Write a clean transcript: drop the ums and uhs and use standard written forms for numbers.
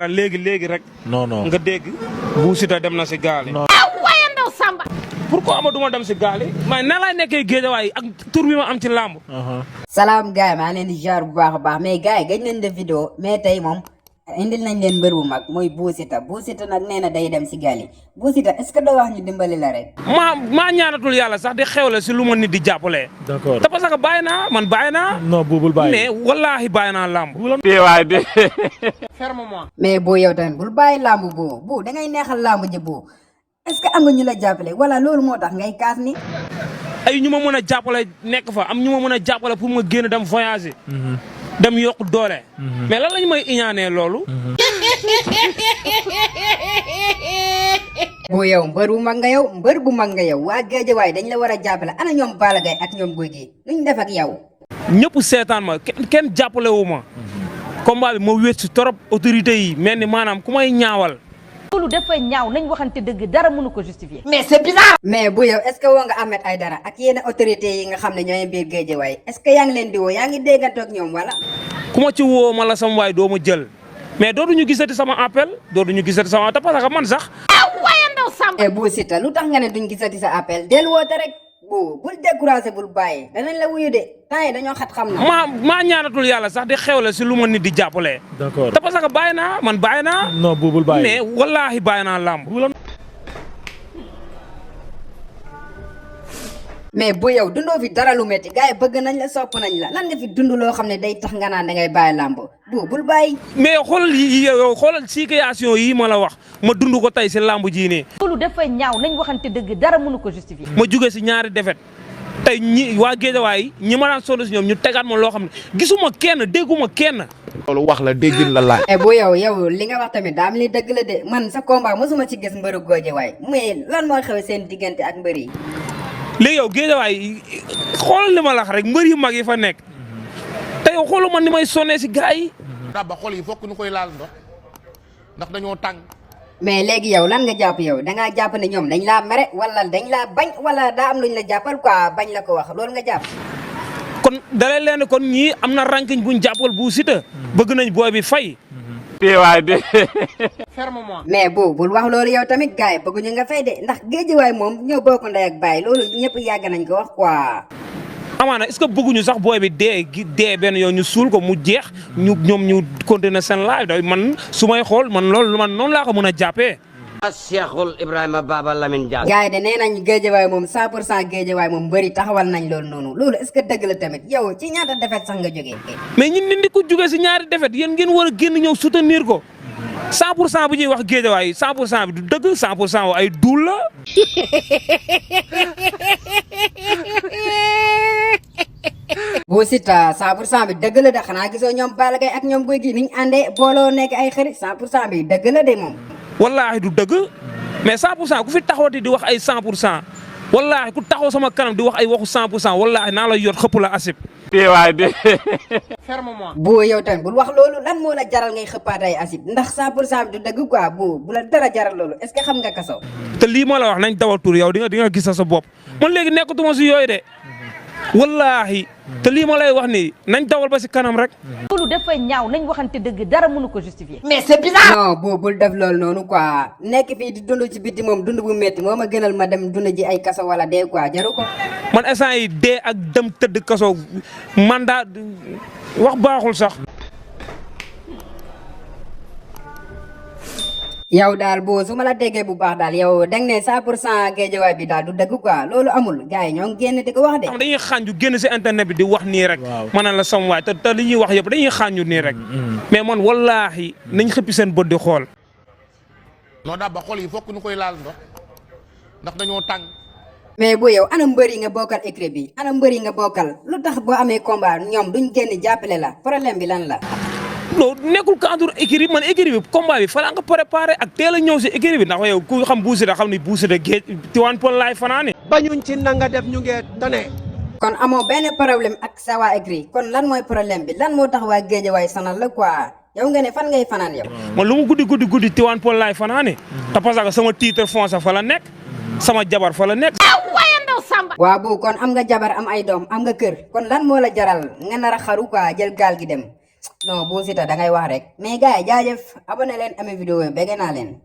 léegi rek. non nga dégg. Bou Siteu dem na si gaal yi. waaye ndaw Samba. pourquoi ma duma dem si gaal yi. mais nan laay nekkee géejawaay ak tur bi ma am ci làmb. salaam gars yi maa leen di jaar bu baax a baax mais gars yi gëj nañ def vidéo mais tey moom indil nañ leen mbër bu mag mooy Bou Siteu nag nee na day dem si gaal yi Bou Siteu est-ce que doo wax ñu dimbali la rek. maa ñaanatul yàlla sax di xewle si lu ma nit di jàppalee. d'accord te parce que bàyyi naa man bàyyi naa. non buubul bàyyi. mais wallaahi bàyyi naa làmb. ferme-moi. mais boo yow tamit bul bàyyi làmb bu da ngay neexal làmb ji bu est-ce que am nga ñu la jàppale wala loolu moo tax ngay kaas ni. ay ñu ma mën a jàppale nekk fa am ñu ma mën a jàppale pour ma génn dem voyager. dem yokk doole. mais lan lañu may iñaanee loolu. boo yow mbër bu mag nga yow waa Géejawaay dañ la war a jàppale ana ñoom Balla Gaye ak ñoom Gouye Gui nuñ def ak yow. ñëpp seetaan ma kenn jàppale wu ma. combat bi ma wéet si trop autorité yi mel ni maanaam ku may ñaawal. loolu dafa ñaaw nañ waxante dëgg dara mënu ko justifier. mais c'est bizarre. mais bu yow est-ce que woo nga Ahmed Aïdara ak yenn autorités yi nga xam ne ñooy biir Géejawaay est-ce que yaa ngi leen di woo yaa ngi déggante ak ñoom wala. ku ma ci woo ma la sama waay doo ma jël mais dootuñu gisati sama appel dootuñu gisati sama te parce que man sax. waaye ndaw Samba. Bou Siteu lu tax nga ne duñ gisati sa appel del woote rek bul découragé bul bàyyi danañ la wuyu de temps yi dañoo xat xam na. maa ñaanatul yàlla sax di xewle si lu ma nit di jàppalee. d'accord te parce que bàyyi naa man bàyyi naa. non buubul bàyyi. mais wallaahi bàyyi naa làmb. mais bu yow dundoo fi dara lu métti gars yi bëgg nañ la sopp nañ la lan nga fi dund loo xam ne day tax nga naan da ngay bàyyi làmb bul bàyyi. mais xoolal yow xoolal situation yi ma la wax ma dund ko tey si làmb jii nii. loolu dafa ñaaw nañ waxante dëgg dara mënu ko justifier. ma jóge si ñaari defet tey waa Géejawaay ñi ma daan sonn si ñoom ñu tegaat ma loo xam ne gisuma kenn dégguma kenn. loolu wax la déggin la laaj. mais bu yow li nga wax tamit daa am li dëgg la de man sa combat mosuma ci gis mbëru Géejawaay mais lan moo xew seen diggante ak mbër yi. léegi yow Géejawaay xoolal li ma la wax rek mbër yu mag yi fa nekk te yow xoolu man ni may sonnee si gars yi. ba xol yi fokk ñu koy laal ndax dañoo tàng. mais léegi yow lan nga jàpp yow da ngaa jàpp ne ñoom dañ laa mere wala dañ laa bañ wala daa am luñ la jàppal quoi bañ la ko wax loolu nga jàpp. kon dalee leen kon ñii am na rankiñ buñ jàppal Bou Siteu bëgg nañ booy bi fay. ferme-moi. mais bul wax loolu yow tamit gars yi bëgguñu nga fay de ndax Géejawaay moom ñoo bokk ndey ak baay loolu ñëpp yàgg nañ ko wax quoi. amaana est-ce que bëgguñu sax booy bi dee benn yoon ñu suul ko mu jeex ñoom ñu continuer seen live day man su may xool man loolu man noonu laa ko mën a jàppee. Cheikhul Ibrahima Baba Lamine Diack. gars yi de nee nañ Géejawaay moom 100% Géejawaay moom bëri taxawal nañ loolu noonu loolu est-ce que dëgg la tamit yow ci ñaata defet sax nga jógee. mais ñun nit di ko jógee si ñaari defet yéen ngeen war a génn ñëw soutenir ko 100% bu ñuy wax Géejawaay 100% bi du dëgg 100% ay duul la. Bou Siteu 100% bi dëgg la de xanaa gisoo ñoom Balla Gaye ak ñoom Gouye Gui niñ àndee booloo nekk ay xarit 100% bi dëgg la de moom. wallaahi du dëgg mais 100% ku fi taxawati di wax ay 100% wallaahi ku taxaw sama kanam di wax ay waxu 100% wallaahi naa la yot xëpp la asib. ferme-moi. bu yow tamit bul wax loolu lan moo la jaral ngay xëppaat ay asib ndax 100% bi du dëgg quoi bu la dara jaral loolu est-ce que xam nga kaso. te lii ma la wax nañ dawal tur yow di nga gis sa bopp man léegi nekkatuma si yooyu de wallaahi te lii ma lay wax nii nañ dawal ba si kanam rek. loolu dafa ñaaw nañ waxante dëgg dara mënu ko justifier. mais c'est bizarre. non bul def loolu noonu quoi nekk fii di dund ci biti moom dund bu métti moo ma gënal ma dem dund ji ay kaso wala dee quoi jaru ko. man instant yi dee ak dem tëdd kaso mandat wax baaxul sax. yow daal boo su ma la déggee bu baax daal yow da nga ne 100% Géejawaay bi daal du dëgg quoi loolu amul gars yi ñoo ngi génn di ko wax de. dañuy xànju génn si internet bi di wax nii rek. ma ne la sam waay te li ñuy wax yëpp dañuy xànju nii rek. mais man wallaahi nañ xëppi seen bët di xool. non ba xol yi fokk ñu koy laal ndax dañoo tàng. mais bu yow ana mbër yi nga bokkal écrit bi ana mbër yi nga bokkal lu tax boo amee combat ñoom duñ génn jàppale la problème bi lan la. non nekkul cadre écurie man écurie bi combat bi fa la nga préparé ak teel a ñëw si écurie bi ndax yow ku xam Bou Siteu xam ni Bou Siteu géej Tivaouane Peulh laay fanaane. bañuñ ci nanga def ñu ngi tane. kon amoo benn problème ak sa waa écrit kon lan mooy problème bi lan moo tax waa Géejawaay sonal la quoi yow nga ne fan ngay fanaan yow. man lu mu guddi Tivaouane Peulh laay fanaane. te parce que sama titre foncier fa la nekk sama jabar fa la nekk. waaye ndaw Samba. waa bu kon am nga jabar am ay doom am nga kër kon lan moo la jaral nga nar a xaru quoi jël gaal gi dem non Bou Siteu da ngay wax rek mais gars yi jaajëf abonné leen amee vidéo yi bëgg naa leen